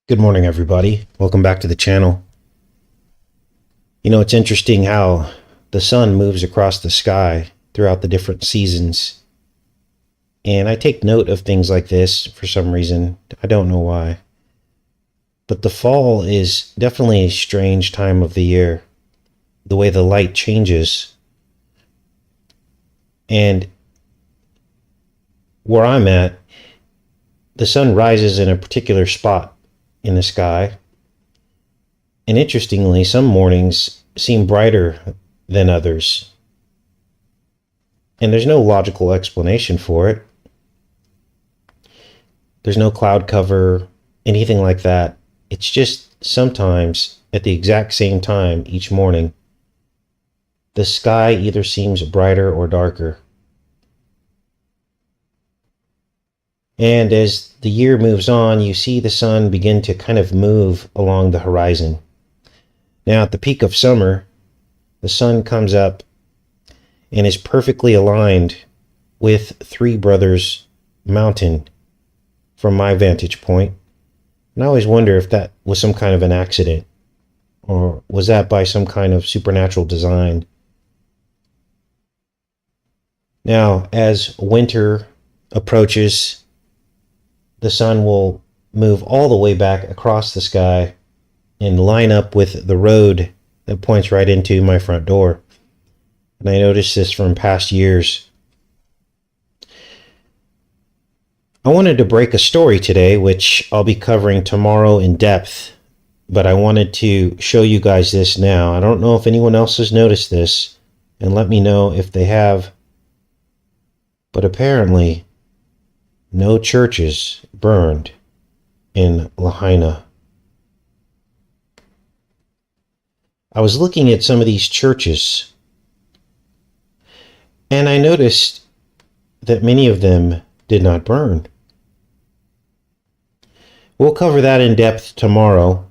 Good morning, everybody. Welcome back to the channel. You know, it's interesting how the sun moves across the sky throughout the different seasons. And I take note of things like this for some reason. I don't know why. But the fall is definitely a strange time of the year. The way the light changes. And where I'm at, the sun rises in a particular spot in the sky. And interestingly, some mornings seem brighter than others. And there's no logical explanation for it. There's no cloud cover, anything like that. It's just sometimes at the exact same time each morning, the sky either seems brighter or darker. And as the year moves on, you see the sun begin to kind of move along the horizon. Now, at the peak of summer, the sun comes up and is perfectly aligned with Three Brothers Mountain from my vantage point. And I always wonder if that was some kind of an accident, or was that by some kind of supernatural design. Now, as winter approaches, the sun will move all the way back across the sky and line up with the road that points right into my front door. And I noticed this from past years. I wanted to break a story today, which I'll be covering tomorrow in depth, but I wanted to show you guys this now. I don't know if anyone else has noticed this, and let me know if they have. But apparently, no churches burned in Lahaina. I was looking at some of these churches, and I noticed that many of them did not burn. We'll cover that in depth tomorrow,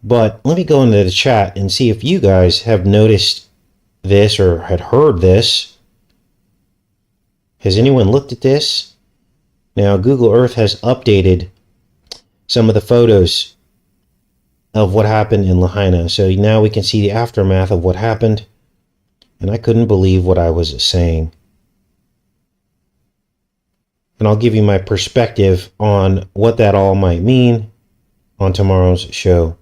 but let me go into the chat and see if you guys have noticed this or had heard this. Has anyone looked at this? Now, Google Earth has updated some of the photos of what happened in Lahaina. So now we can see the aftermath of what happened. And I couldn't believe what I was saying. And I'll give you my perspective on what that all might mean on tomorrow's show.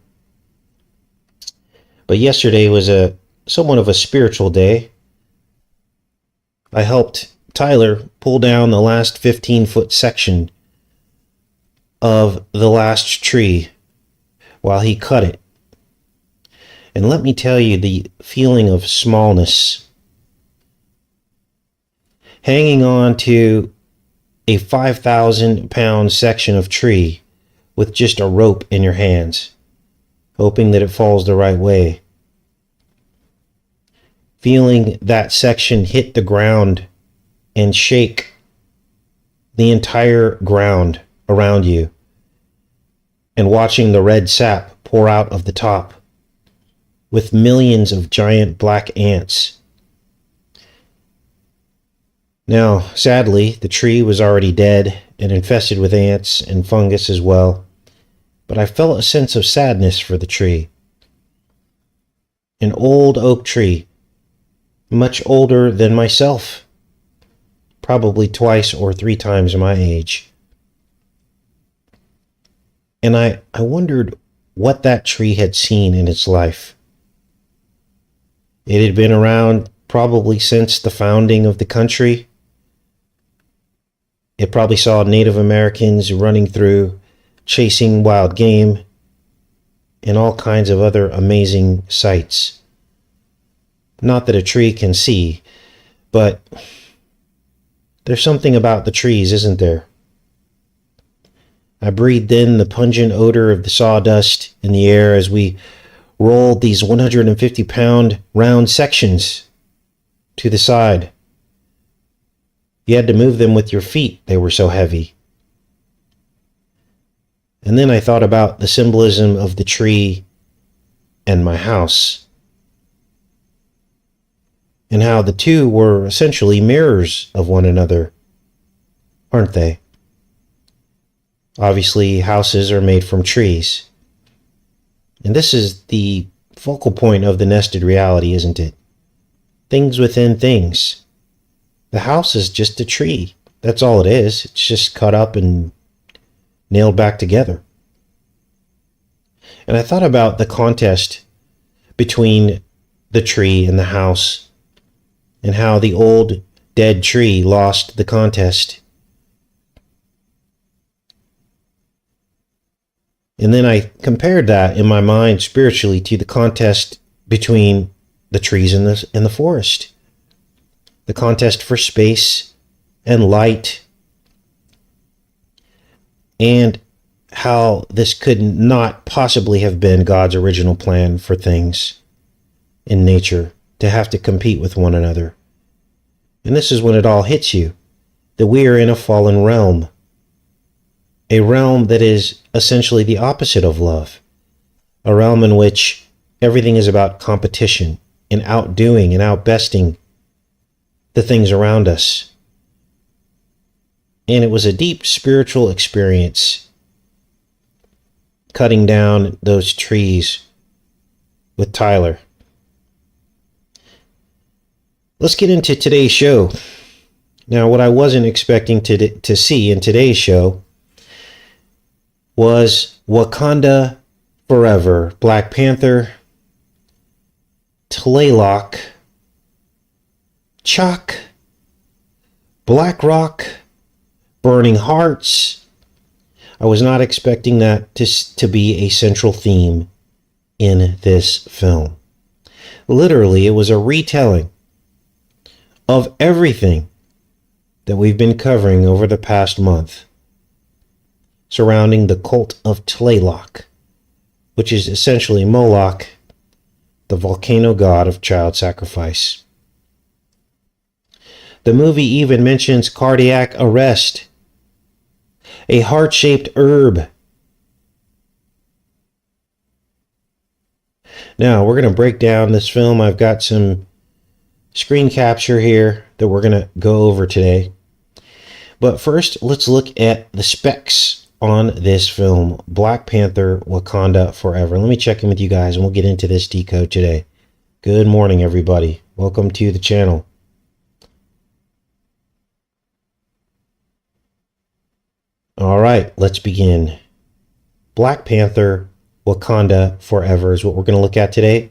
But yesterday was somewhat of a spiritual day. I helped Tyler pull down the last 15-foot section of the last tree while he cut it. And let me tell you the feeling of smallness. Hanging on to a 5,000-pound section of tree with just a rope in your hands, hoping that it falls the right way. Feeling that section hit the ground and shake the entire ground around you, and watching the red sap pour out of the top with millions of giant black ants. Now, sadly, the tree was already dead and infested with ants and fungus as well, but I felt a sense of sadness for the tree. An old oak tree, much older than myself, probably twice or three times my age. And I wondered what that tree had seen in its life. It had been around probably since the founding of the country. It probably saw Native Americans running through, chasing wild game, and all kinds of other amazing sights. Not that a tree can see, but there's something about the trees, isn't there? I breathed in the pungent odor of the sawdust in the air as we rolled these 150-pound round sections to the side. You had to move them with your feet, they were so heavy. And then I thought about the symbolism of the tree and my house, and how the two were essentially mirrors of one another, aren't they? Obviously, houses are made from trees. And this is the focal point of the nested reality, isn't it? Things within things. The house is just a tree. That's all it is. It's just cut up and nailed back together. And I thought about the contest between the tree and the house, and how the old dead tree lost the contest. And then I compared that in my mind spiritually to the contest between the trees and the forest. The contest for space and light, and how this could not possibly have been God's original plan for things in nature, to have to compete with one another. And this is when it all hits you, that we are in a fallen realm, a realm that is essentially the opposite of love, a realm in which everything is about competition and outdoing and outbesting the things around us. And it was a deep spiritual experience cutting down those trees with Tyler. Let's get into today's show. Now, what I wasn't expecting to see in today's show was Wakanda Forever, Black Panther, Tlaloc, Chalk, Black Rock, Burning Hearts. I was not expecting that to be a central theme in this film. Literally, it was a retelling of everything that we've been covering over the past month surrounding the cult of Tlaloc, which is essentially Moloch, the volcano god of child sacrifice. The movie even mentions cardiac arrest, a heart-shaped herb. Now, we're going to break down this film. I've got some screen capture here that we're going to go over today. But first, let's look at the specs on this film, Black Panther, Wakanda Forever. Let me check in with you guys and we'll get into this decode today. Good morning, everybody. Welcome to the channel. All right, let's begin. Black Panther, Wakanda Forever is what we're going to look at today.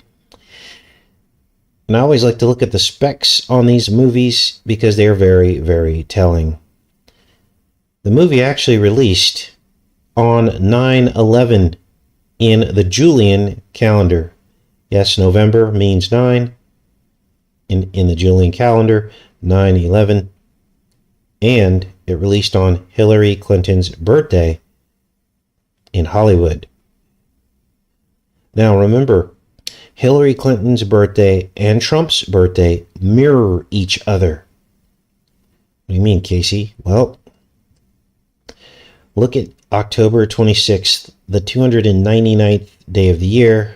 And I always like to look at the specs on these movies because they're very, very telling. The movie actually released on 9/11 in the Julian calendar. Yes, November means 9. In the Julian calendar, 9/11. And it released on Hillary Clinton's birthday in Hollywood. Now remember, Hillary Clinton's birthday and Trump's birthday mirror each other. What do you mean, Casey? Well, look at October 26th, the 299th day of the year,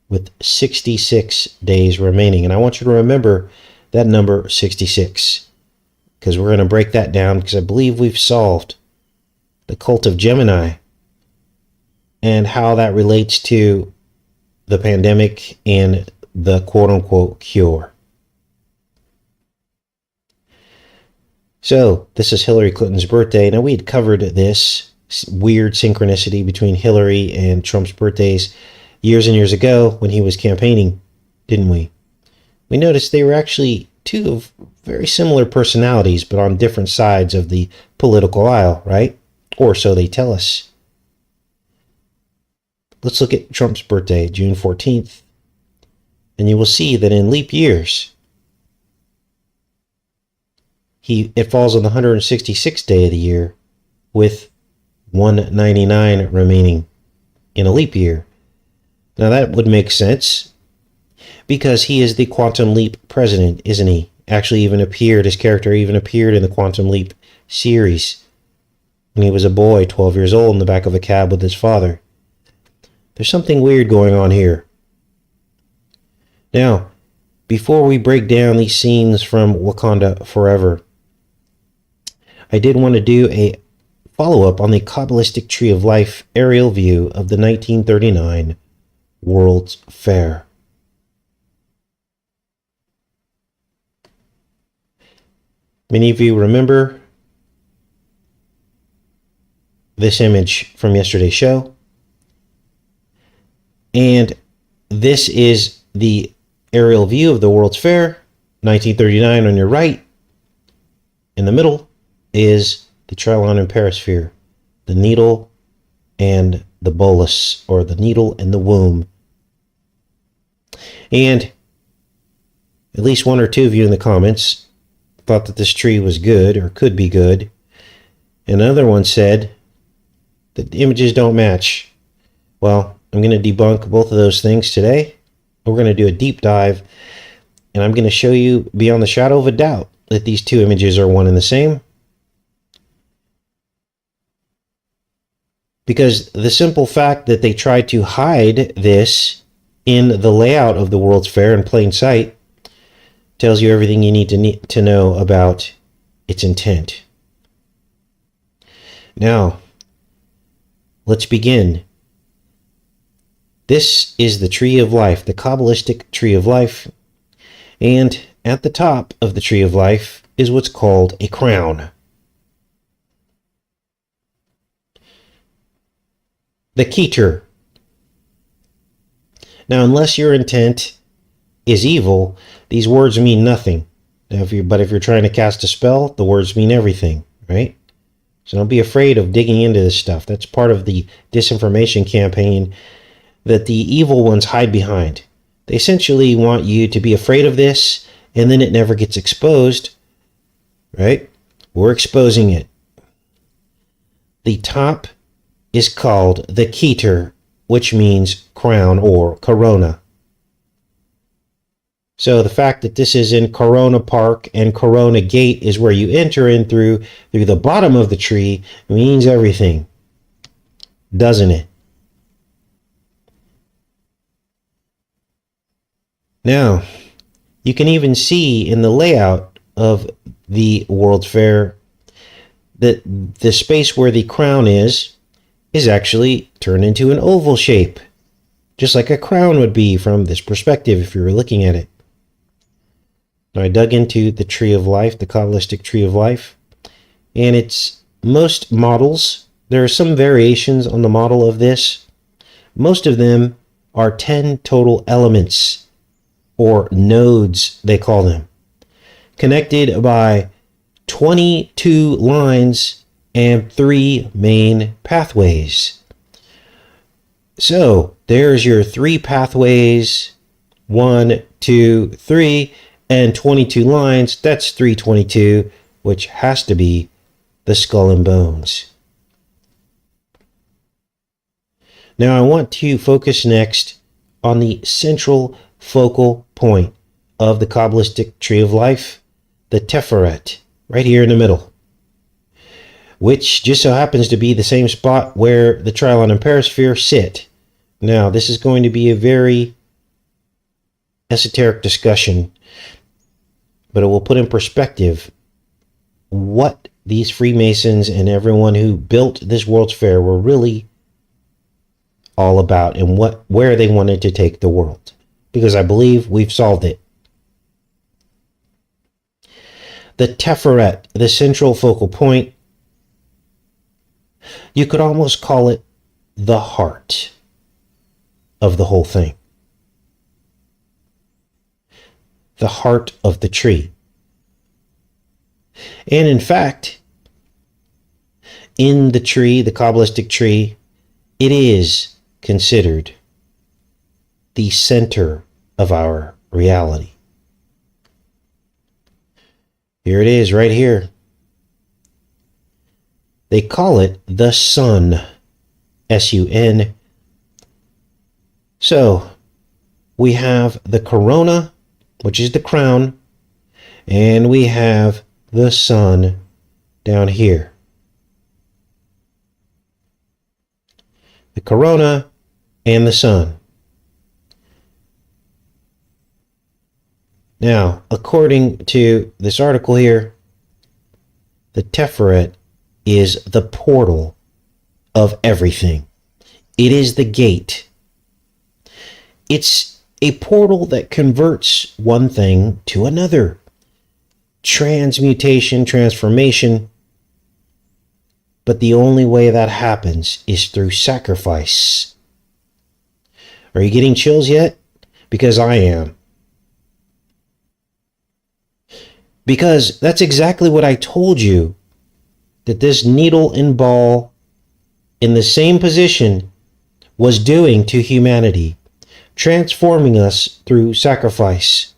with 66 days remaining. And I want you to remember that number 66, because we're going to break that down, because I believe we've solved the cult of Gemini and how that relates to the pandemic and the quote-unquote cure. So, this is Hillary Clinton's birthday. Now, we had covered this weird synchronicity between Hillary and Trump's birthdays years and years ago when he was campaigning, didn't we? We noticed they were actually two of very similar personalities, but on different sides of the political aisle, right? Or so they tell us. Let's look at Trump's birthday, June 14th. And you will see that in leap years, it falls on the 166th day of the year with 199 remaining in a leap year. Now that would make sense because he is the Quantum Leap president, isn't he? Actually his character even appeared in the Quantum Leap series when he was a boy, 12 years old, in the back of a cab with his father. There's something weird going on here. Now, before we break down these scenes from Wakanda Forever, I did want to do a follow-up on the Kabbalistic Tree of Life aerial view of the 1939 World's Fair. Many of you remember this image from yesterday's show. And this is the aerial view of the World's Fair, 1939 on your right. In the middle is the Trilon and Perisphere, the needle and the bolus, or the needle and the womb. And at least one or two of you in the comments thought that this tree was good or could be good. And another one said that the images don't match. Well, I'm going to debunk both of those things today. We're going to do a deep dive, and I'm going to show you beyond the shadow of a doubt that these two images are one and the same. Because the simple fact that they tried to hide this in the layout of the World's Fair in plain sight tells you everything you need to know about its intent. Now, let's begin. This is the Tree of Life, the Kabbalistic Tree of Life, and at the top of the Tree of Life is what's called a crown. The Keter. Now, unless your intent is evil, these words mean nothing. But if you're trying to cast a spell, the words mean everything, right? So don't be afraid of digging into this stuff. That's part of the disinformation campaign that the evil ones hide behind. They essentially want you to be afraid of this, and then it never gets exposed, right? We're exposing it. The top is called the Keter, which means crown or corona. So the fact that this is in Corona Park and Corona Gate is where you enter in through the bottom of the tree means everything, doesn't it? Now, you can even see in the layout of the World's Fair that the space where the crown is actually turned into an oval shape, just like a crown would be from this perspective if you were looking at it. Now, I dug into the Tree of Life, the Kabbalistic Tree of Life, and it's most models. There are some variations on the model of this. Most of them are 10 total elements, or nodes, they call them, connected by 22 lines and 3 main pathways. So there's your 3 pathways, 1, 2, 3, and 22 lines. That's 322, which has to be the skull and bones. Now I want to focus next on the central focal point of the Kabbalistic Tree of Life, the Teferet, right here in the middle, which just so happens to be the same spot where the Trilon and Perisphere sit. Now, this is going to be a very esoteric discussion, but it will put in perspective what these Freemasons and everyone who built this World's Fair were really all about and where they wanted to take the world. Because I believe we've solved it. The Teferet, the central focal point, you could almost call it the heart of the whole thing. The heart of the tree. And in fact, in the tree, the Kabbalistic tree, it is considered the center of our reality. Here it is, right here. They call it the sun, S-U-N. So, we have the corona, which is the crown, and we have the sun down here. The corona and the sun. Now, according to this article here, the Teferet is the portal of everything. It is the gate. It's a portal that converts one thing to another. Transmutation, transformation. But the only way that happens is through sacrifice. Are you getting chills yet? Because I am. Because that's exactly what I told you, that this needle and ball in the same position was doing to humanity, transforming us through sacrifice.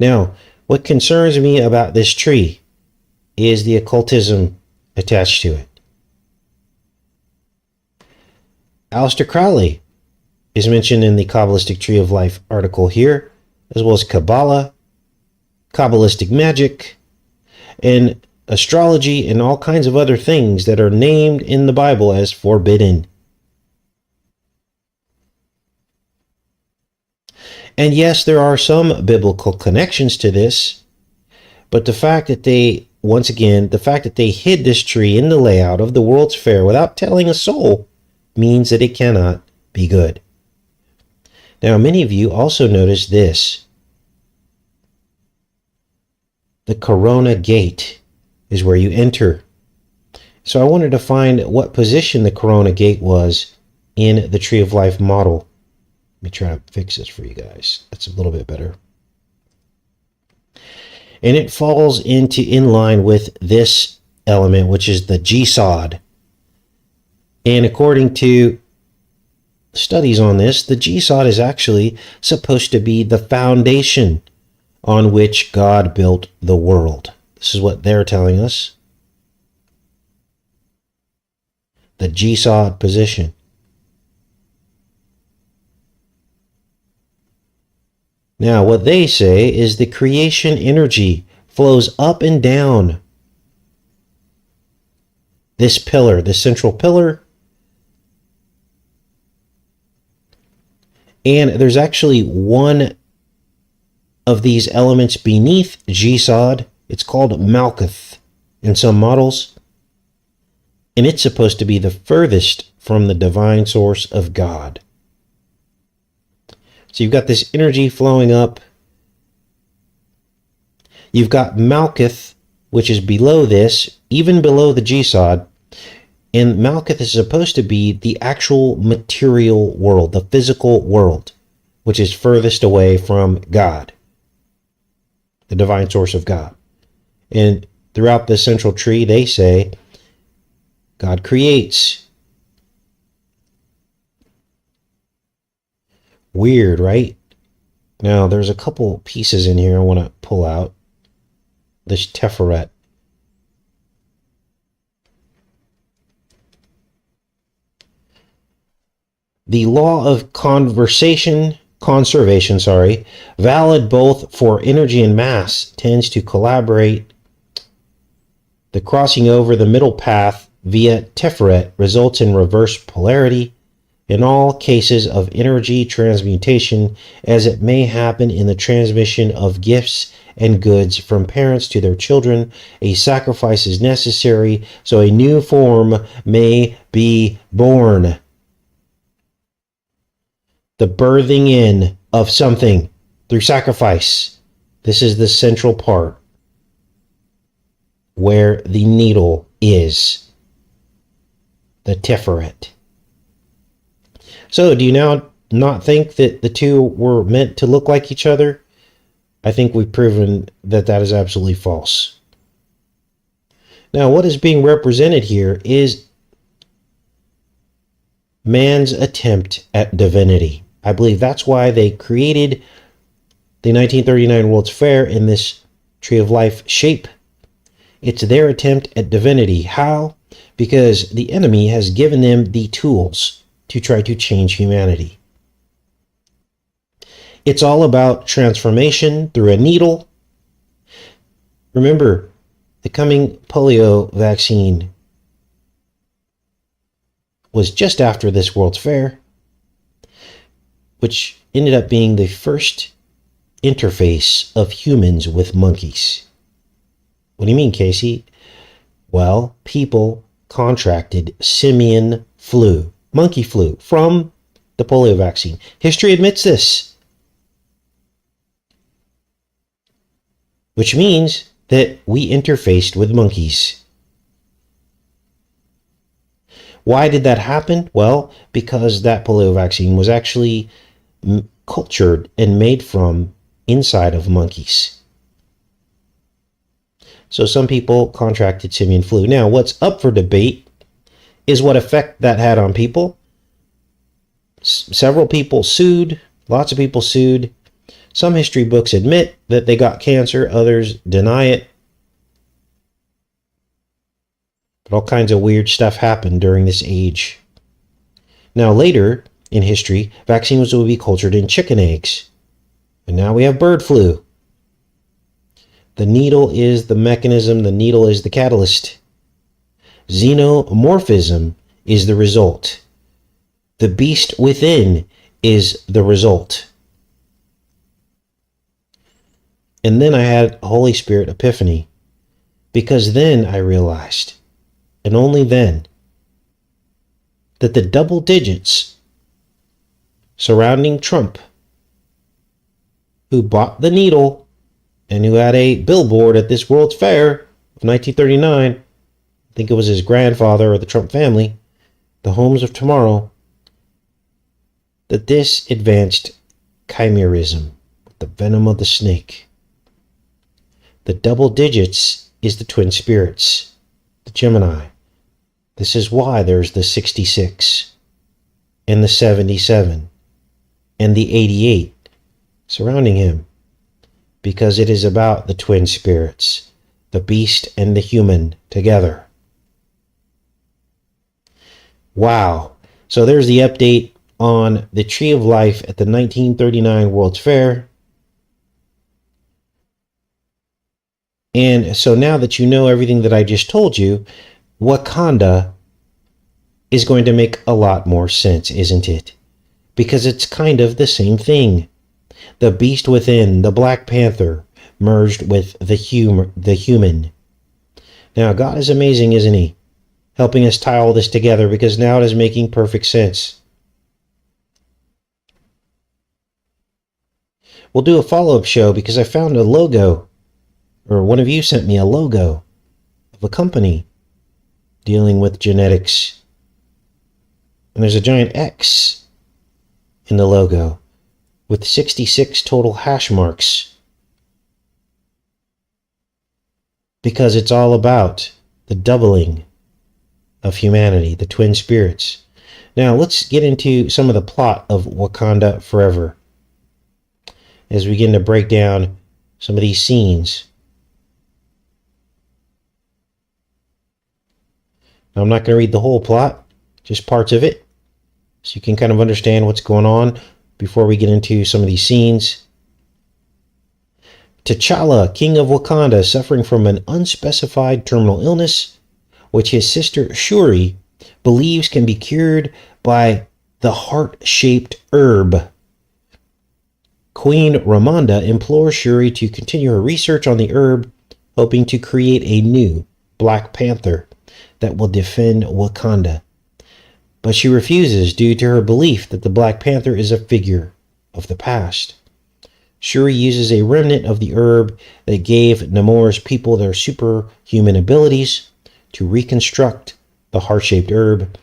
Now, what concerns me about this tree is the occultism attached to it. Aleister Crowley is mentioned in the Kabbalistic Tree of Life article here, as well as Kabbalah, Kabbalistic magic, and astrology, and all kinds of other things that are named in the Bible as forbidden. And yes, there are some biblical connections to this, but the fact that they, once again, the fact that they hid this tree in the layout of the World's Fair without telling a soul means that it cannot be good. Now, many of you also noticed this. The Corona Gate is where you enter. So I wanted to find what position the Corona Gate was in the Tree of Life model. Let me try to fix this for you guys. That's a little bit better. And it falls in line with this element, which is the G-sod. And according to studies on this, the G-sod is actually supposed to be the foundation on which God built the world. This is what they're telling us. The G-sod position. Now, what they say is the creation energy flows up and down this pillar, the central pillar. And there's actually one of these elements beneath G-sod. It's called Malkuth in some models. And it's supposed to be the furthest from the divine source of God. So you've got this energy flowing up. You've got Malkuth, which is below this, even below the G-sod. And Malkuth is supposed to be the actual material world, the physical world, which is furthest away from God, the divine source of God. And throughout the central tree, they say, God creates. Weird, right? Now, there's a couple pieces in here I want to pull out. This Teferet. The law of conservation, valid both for energy and mass, tends to collaborate. The crossing over the middle path via Teferet results in reverse polarity in all cases of energy transmutation, as it may happen in the transmission of gifts and goods from parents to their children. A sacrifice is necessary so a new form may be born. The birthing in of something through sacrifice. This is the central part where the needle is. The Teferet. So, do you now not think that the two were meant to look like each other? I think we've proven that that is absolutely false. Now, what is being represented here is man's attempt at divinity. I believe that's why they created the 1939 World's Fair in this Tree of Life shape. It's their attempt at divinity. How? Because the enemy has given them the tools to try to change humanity. It's all about transformation through a needle. Remember, the coming polio vaccine was just after this World's Fair, which ended up being the first interface of humans with monkeys. What do you mean, Casey? Well, people contracted simian flu, monkey flu, from the polio vaccine. History admits this. Which means that we interfaced with monkeys. Why did that happen? Well, because that polio vaccine was actually cultured and made from inside of monkeys. So some people contracted simian flu. Now, what's up for debate is what effect that had on people. Several people sued. Lots of people sued. Some history books admit that they got cancer. Others deny it. But all kinds of weird stuff happened during this age. Now, later in history, vaccines will be cultured in chicken eggs. And now we have bird flu. The needle is the mechanism. The needle is the catalyst. Xenomorphism is the result. The beast within is the result. And then I had a Holy Spirit epiphany, because then I realized, and only then, that the double digits surrounding Trump, who bought the needle and who had a billboard at this World's Fair of 1939, I think it was his grandfather or the Trump family, the homes of tomorrow, that this advanced chimerism, the venom of the snake. The double digits is the twin spirits, the Gemini. This is why there's the 66 and the 77 and the 88 surrounding him, because it is about the twin spirits, the beast and the human together. Wow. So there's the update on the Tree of Life at the 1939 World's Fair. And so now that you know everything that I just told you, Wakanda is going to make a lot more sense, isn't it? Because it's kind of the same thing. The beast within, the Black Panther, merged with the human. Now, God is amazing, isn't he? Helping us tie all this together, because now it is making perfect sense. We'll do a follow-up show because I found a logo, or one of you sent me a logo of a company dealing with genetics. And there's a giant X in the logo with 66 total hash marks, because it's all about the doubling of humanity, the twin spirits. Now let's get into some of the plot of Wakanda Forever as we begin to break down some of these scenes. Now, I'm not going to read the whole plot, just parts of it, so you can kind of understand what's going on before we get into some of these scenes. T'Challa, king of Wakanda, suffering from an unspecified terminal illness, which his sister Shuri believes can be cured by the heart-shaped herb. Queen Ramonda implores Shuri to continue her research on the herb, hoping to create a new Black Panther that will defend Wakanda. But she refuses due to her belief that the Black Panther is a figure of the past. Shuri uses a remnant of the herb that gave Namor's people their superhuman abilities to reconstruct the heart-shaped herb.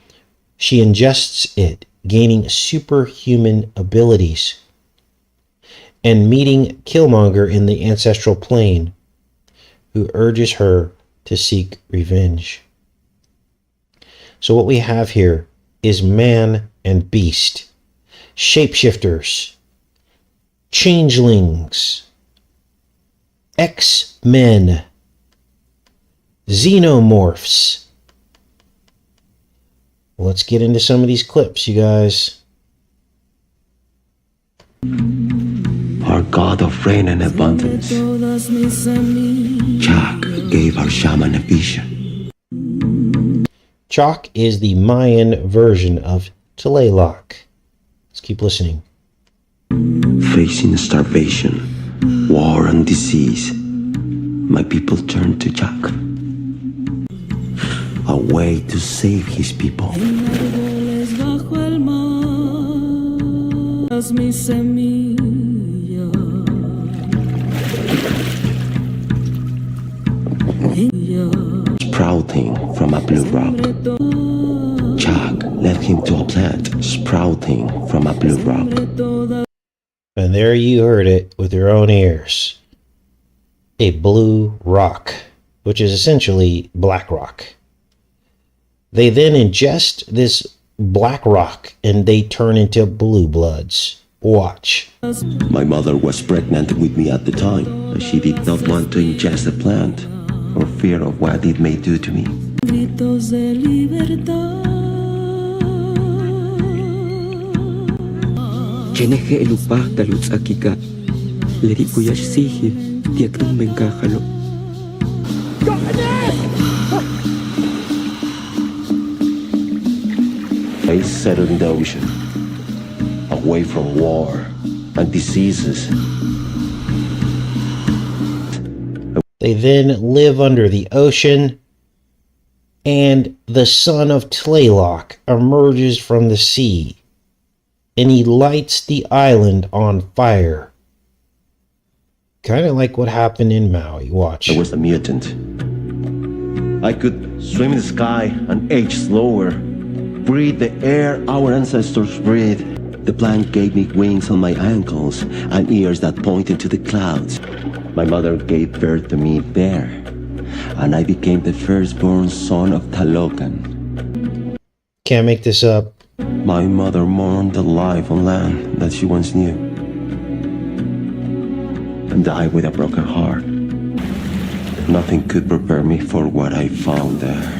She ingests it, gaining superhuman abilities, and meeting Killmonger in the ancestral plane, who urges her to seek revenge. So what we have here is man and beast, shapeshifters, changelings, X-Men, xenomorphs. Let's get into some of these clips, you guys. Our god of rain and abundance, Chak gave our shaman a vision. Chak is the Mayan version of Tlaloc. Let's keep listening. Facing starvation, war and disease, my people turned to Jack. A way to save his people. Sprouting from a blue rock. Jack led him to a plant sprouting from a blue rock. And there you heard it with your own ears. A blue rock, which is essentially black rock. They then ingest this black rock and they turn into blue bloods. Watch. My mother was pregnant with me at the time, and she did not want to ingest the plant for fear of what it may do to me. Jeneje elupah talut akika, leri kuyash sihi, diaknum benkahalo. I settled in the ocean, away from war and diseases. They then live under the ocean, and the son of Tlaloc emerges from the sea, and he lights the island on fire. Kind of like what happened in Maui. Watch. I was a mutant. I could swim in the sky and age slower, breathe the air our ancestors breathed. The plant gave me wings on my ankles and ears that pointed to the clouds. My mother gave birth to me there, and I became the firstborn son of Tlaloc. Can't make this up. My mother mourned the life on land that she once knew, and died with a broken heart. Nothing could prepare me for what I found there.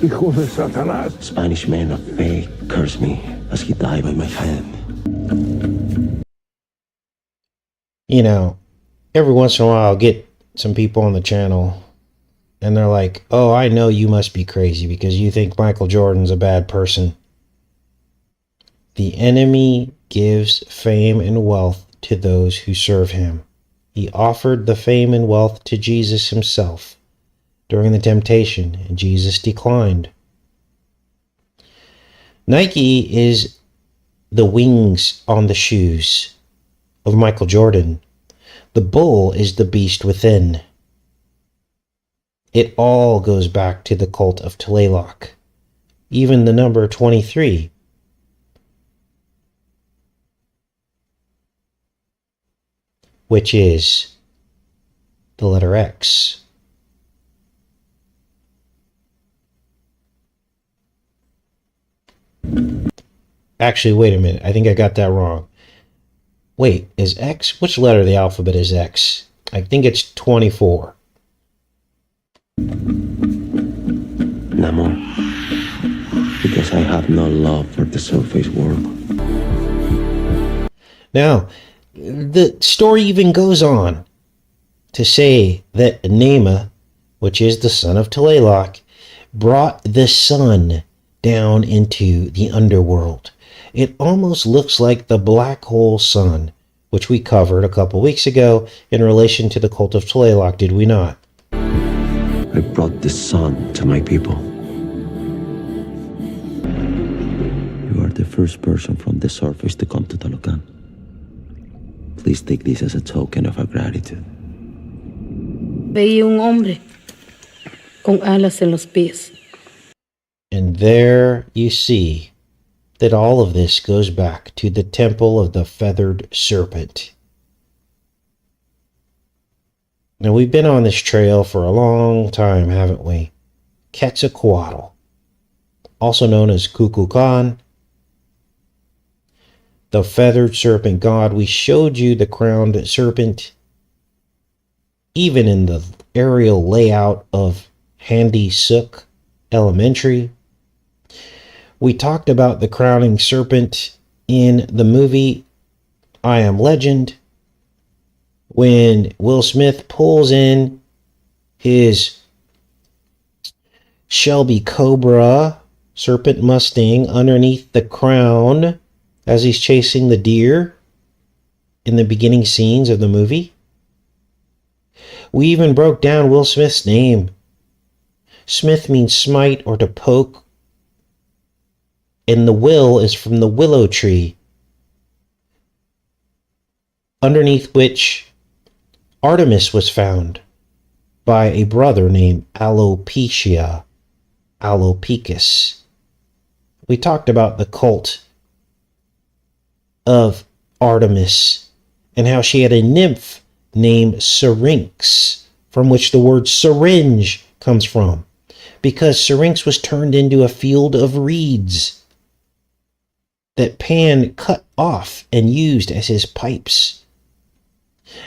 Hijo de Satanás. Spanish man of faith cursed me as he died by my hand. You know, every once in a while I'll get some people on the channel and they're like, oh, I know you must be crazy because you think Michael Jordan's a bad person. The enemy gives fame and wealth to those who serve him. He offered the fame and wealth to Jesus himself during the temptation, and Jesus declined. Nike is the wings on the shoes of Michael Jordan. The bull is the beast within. It all goes back to the cult of Tlaloc. Even the number 23. Which is the letter X. Actually, wait a minute. I think I got that wrong. Wait, is X? Which letter of the alphabet is X? I think it's 24. Namor, because I have no love for the surface world. Now, the story even goes on to say that Nema, which is the son of Tlaloc, brought the sun down into the underworld. It almost looks like the black hole sun, which we covered a couple weeks ago in relation to the cult of Tlaloc, did we not? I brought the sun to my people. You are the first person from the surface to come to Talocan. Please take this as a token of our gratitude. Veía un hombre con alas en los pies. And there you see that all of this goes back to the temple of the feathered serpent. Now, we've been on this trail for a long time, haven't we? Quetzalcoatl, also known as Kukulkan, the feathered serpent god. We showed you the crowned serpent, even in the aerial layout of Handy Sook Elementary. We talked about the crowning serpent in the movie I Am Legend, when Will Smith pulls in his Shelby Cobra, Serpent Mustang, underneath the crown as he's chasing the deer in the beginning scenes of the movie. We even broke down Will Smith's name. Smith means smite or to poke, and the will is from the willow tree, underneath which Artemis was found by a brother named Alopecia. We talked about the cult of Artemis and how she had a nymph named Syrinx, from which the word syringe comes from, because Syrinx was turned into a field of reeds that Pan cut off and used as his pipes.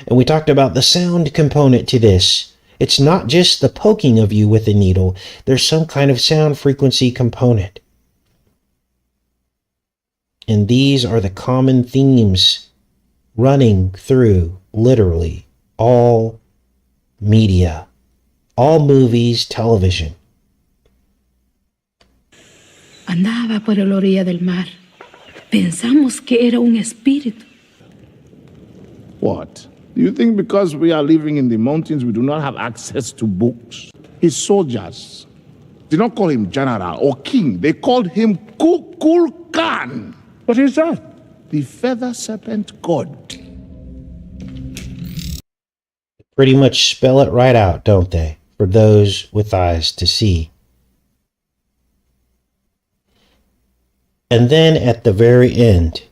And we talked about the sound component to this. It's not just the poking of you with a needle. There's some kind of sound frequency component. And these are the common themes running through literally all media, all movies, television. Andaba por la orilla del mar. Pensamos que era un espíritu. What? Do you think because we are living in the mountains we do not have access to books? His soldiers did not call him general or king. They called him Kukulkan. What is that? The feather serpent god. Pretty much spell it right out, don't they? For those with eyes to see. And then at the very end,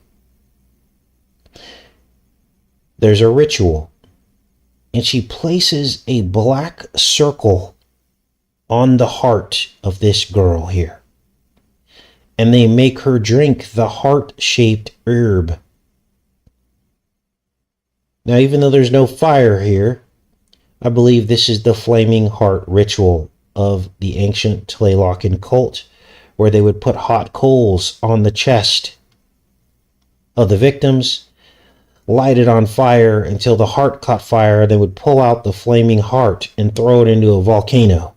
there's a ritual, and she places a black circle on the heart of this girl here. And they make her drink the heart-shaped herb. Now, even though there's no fire here, I believe this is the flaming heart ritual of the ancient Tlalocan cult, where they would put hot coals on the chest of the victims, light it on fire until the heart caught fire. They would pull out the flaming heart and throw it into a volcano.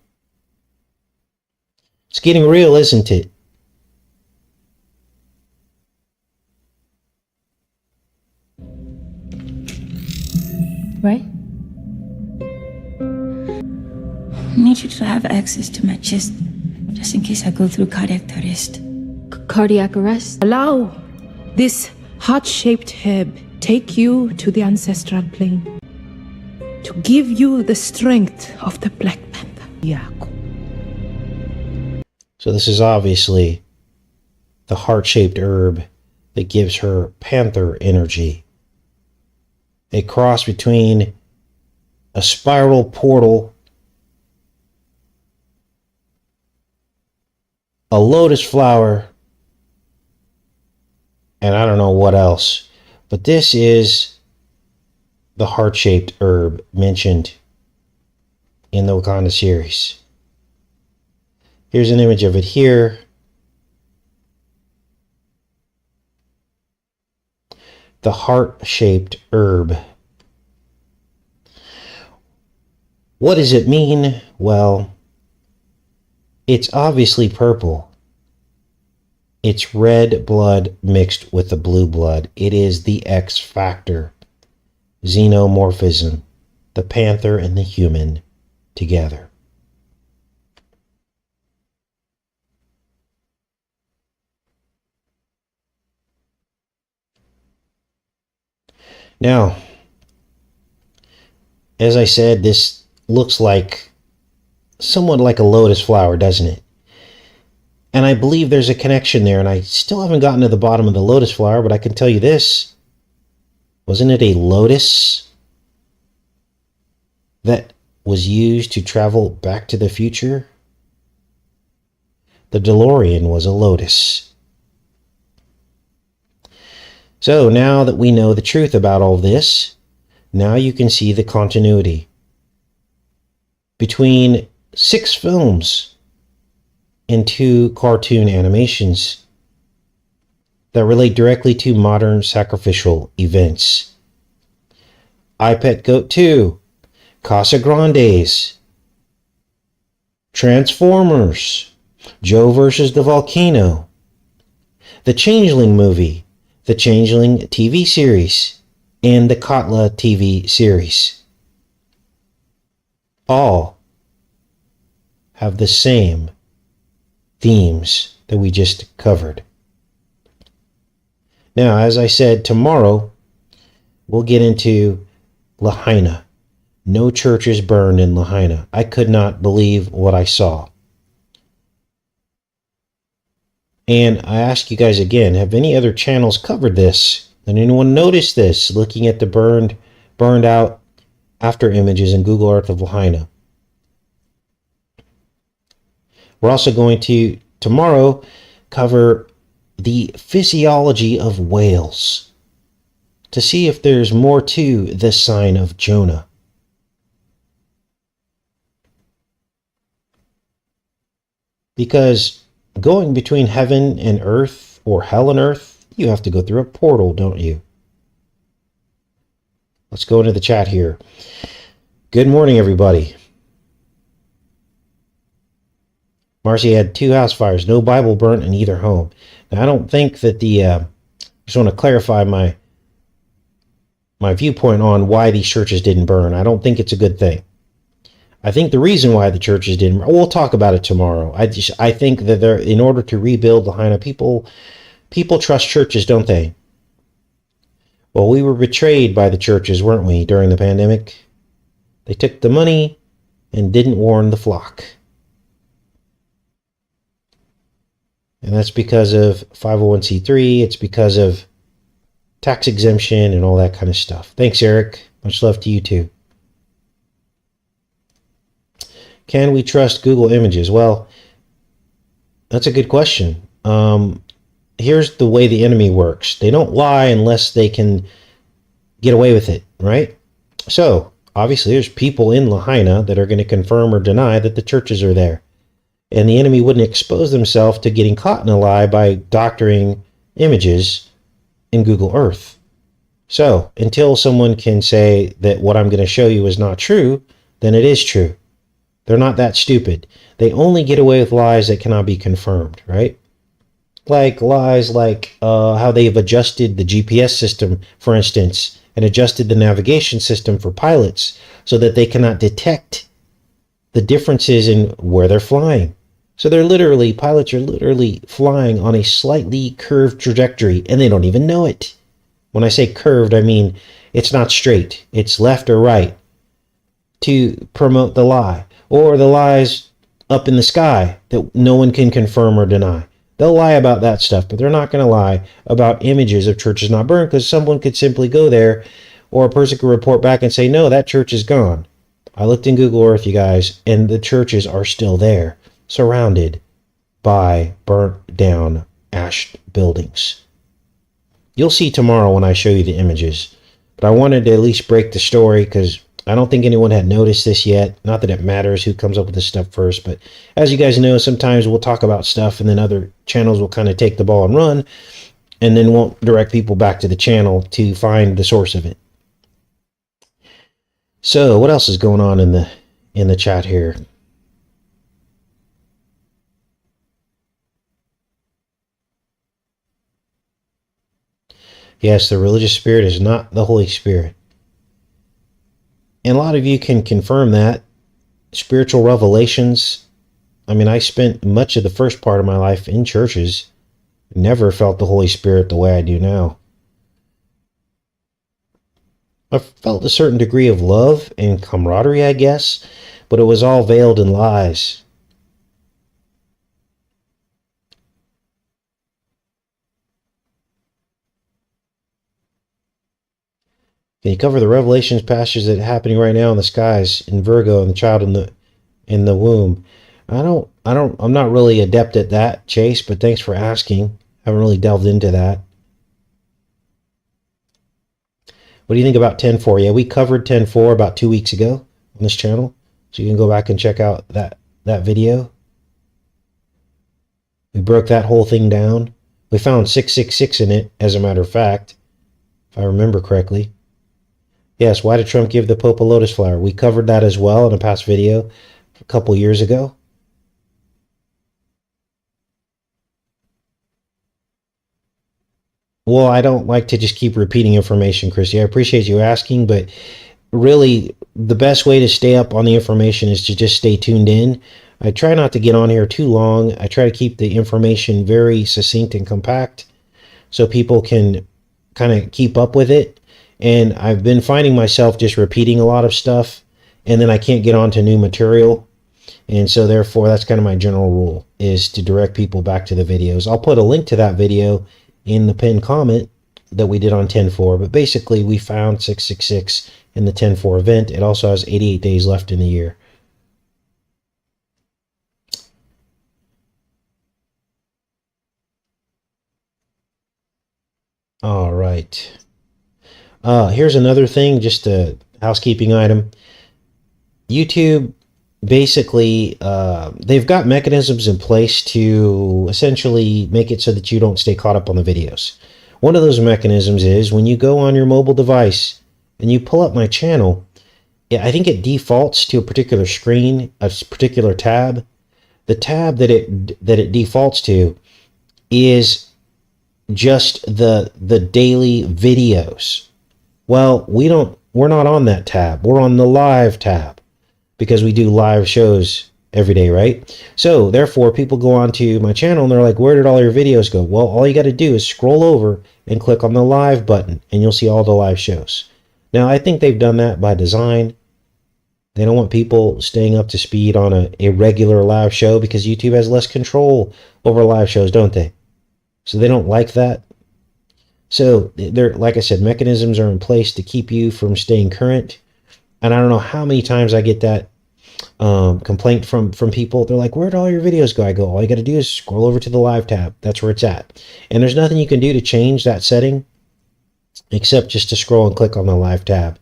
It's getting real, isn't it? Right? I need you to have access to my chest, just in case I go through cardiac arrest. Cardiac arrest? Allow this heart-shaped herb take you to the ancestral plane to give you the strength of the Black Panther. Yaku. So this is obviously the heart-shaped herb that gives her Panther energy. A cross between a spiral portal, a lotus flower, and I don't know what else. But this is the heart-shaped herb mentioned in the Wakanda series. Here's an image of it here. The heart-shaped herb. What does it mean? Well, it's obviously purple. It's red blood mixed with the blue blood. It is the X factor. Xenomorphism. The panther and the human together. Now, as I said, this looks like somewhat like a lotus flower, doesn't it? And I believe there's a connection there, and I still haven't gotten to the bottom of the lotus flower, but I can tell you this. Wasn't it a lotus that was used to travel back to the future? The DeLorean was a lotus. So now that we know the truth about all this, now you can see the continuity between 6 films and 2 cartoon animations that relate directly to modern sacrificial events. I Pet Goat 2, Casa Grande's Transformers, Joe versus the Volcano, the Changeling movie, the Changeling TV series, and the Katla TV series. All have the same themes that we just covered. Now, as I said, tomorrow we'll get into Lahaina. No churches burned in Lahaina. I could not believe what I saw. And I ask you guys again, have any other channels covered this? Did anyone notice this, looking at the burned out after images in Google Earth of Lahaina? We're also going to, tomorrow, cover the physiology of whales to see if there's more to the sign of Jonah. Because going between heaven and earth, or hell and earth, you have to go through a portal, don't you? Let's go into the chat here. Good morning, everybody. Marcy had 2 house fires, no Bible burnt in either home. Now, I don't think that I just want to clarify my viewpoint on why these churches didn't burn. I don't think it's a good thing. I think the reason why the churches didn't, we'll talk about it tomorrow. I think that in order to rebuild Lahaina, people trust churches, don't they? Well, we were betrayed by the churches, weren't we, during the pandemic? They took the money and didn't warn the flock. And that's because of 501c3, it's because of tax exemption and all that kind of stuff. Thanks, Eric. Much love to you too. Can we trust Google Images? Well, that's a good question. Here's the way the enemy works. They don't lie unless they can get away with it, right? So, obviously, there's people in Lahaina that are going to confirm or deny that the churches are there. And the enemy wouldn't expose themselves to getting caught in a lie by doctoring images in Google Earth. So, until someone can say that what I'm going to show you is not true, then it is true. They're not that stupid. They only get away with lies that cannot be confirmed, right? Like lies like how they've adjusted the GPS system, for instance, and adjusted the navigation system for pilots so that they cannot detect the differences in where they're flying. So pilots are literally flying on a slightly curved trajectory, and they don't even know it. When I say curved, I mean it's not straight. It's left or right to promote the lie. Or the lies up in the sky that no one can confirm or deny. They'll lie about that stuff, but they're not going to lie about images of churches not burned, because someone could simply go there, or a person could report back and say, no, that church is gone. I looked in Google Earth, you guys, and the churches are still there, surrounded by burnt down ash buildings. You'll see tomorrow when I show you the images, but I wanted to at least break the story because I don't think anyone had noticed this yet. Not that it matters who comes up with this stuff first, but as you guys know, sometimes we'll talk about stuff and then other channels will kind of take the ball and run and then won't direct people back to the channel to find the source of it. So what else is going on in the chat here? Yes, the religious spirit is not the Holy Spirit. And a lot of you can confirm that. Spiritual revelations. I mean, I spent much of the first part of my life in churches. Never felt the Holy Spirit the way I do now. I felt a certain degree of love and camaraderie, I guess, but it was all veiled in lies. Can you cover the Revelations passages that are happening right now in the skies in Virgo and the child in the womb? I'm not really adept at that, Chase, but thanks for asking. I haven't really delved into that. What do you think about 10.4? Yeah, we covered 10.4 about 2 weeks ago on this channel, so you can go back and check out that video. We broke that whole thing down. We found 666 in it, as a matter of fact, if I remember correctly. Yes, why did Trump give the Pope a lotus flower? We covered that as well in a past video a couple years ago. Well, I don't like to just keep repeating information, Chrissy. I appreciate you asking, but really the best way to stay up on the information is to just stay tuned in. I try not to get on here too long. I try to keep the information very succinct and compact so people can kind of keep up with it. And I've been finding myself just repeating a lot of stuff, and then I can't get on to new material. And so therefore, that's kind of my general rule, is to direct people back to the videos. I'll put a link to that video in the pinned comment that we did on 10-4. But basically, we found 666 in the 10-4 event. It also has 88 days left in the year. All right. Here's another thing, just a housekeeping item. YouTube, basically, they've got mechanisms in place to essentially make it so that you don't stay caught up on the videos. One of those mechanisms is when you go on your mobile device and you pull up my channel, I think it defaults to a particular screen, a particular tab. The tab that it defaults to is just the daily videos. Well, we're not on that tab. We're on the live tab because we do live shows every day, right? So therefore, people go onto my channel and they're like, where did all your videos go? Well, all you got to do is scroll over and click on the live button and you'll see all the live shows. Now, I think they've done that by design. They don't want people staying up to speed on a regular live show because YouTube has less control over live shows, don't they? So they don't like that. So they're, like I said, mechanisms are in place to keep you from staying current. And I don't know how many times I get that complaint from people. They're like, where'd all your videos go? I go, all you got to do is scroll over to the live tab. That's where it's at. And there's nothing you can do to change that setting except just to scroll and click on the live tab.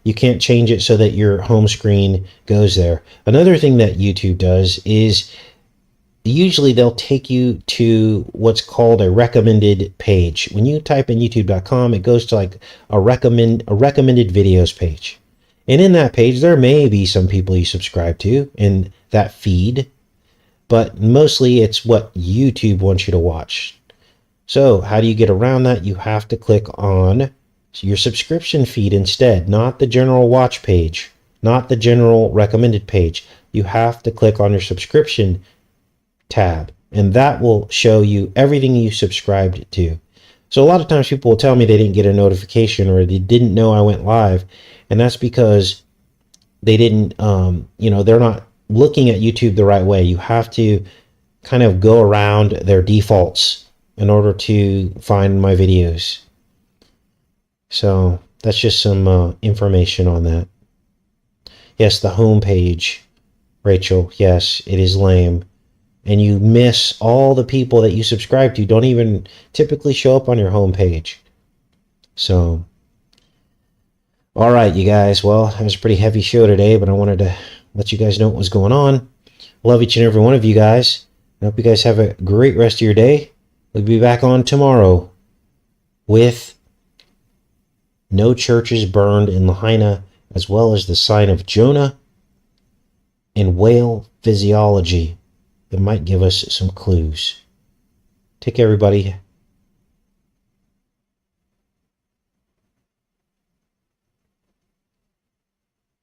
You can't change it so that your home screen goes there. Another thing that YouTube does is usually they'll take you to what's called a recommended page. When you type in youtube.com, it goes to like a recommended videos page. And in that page, there may be some people you subscribe to in that feed, but mostly it's what YouTube wants you to watch. So how do you get around that? You have to click on your subscription feed instead, not the general watch page, not the general recommended page. You have to click on your subscription tab, and that will show you everything you subscribed to. So a lot of times people will tell me they didn't get a notification or they didn't know I went live, and that's because they didn't, they're not looking at YouTube the right way. You have to kind of go around their defaults in order to find my videos. So that's just some information on that. Yes, the home page, Rachel. Yes, it is lame. And you miss all the people that you subscribe to don't even typically show up on your home page. So, all right, you guys. Well, it was a pretty heavy show today, but I wanted to let you guys know what was going on. Love each and every one of you guys. I hope you guys have a great rest of your day. We'll be back on tomorrow with no churches burned in Lahaina, as well as the sign of Jonah and whale physiology that might give us some clues. Take care, everybody.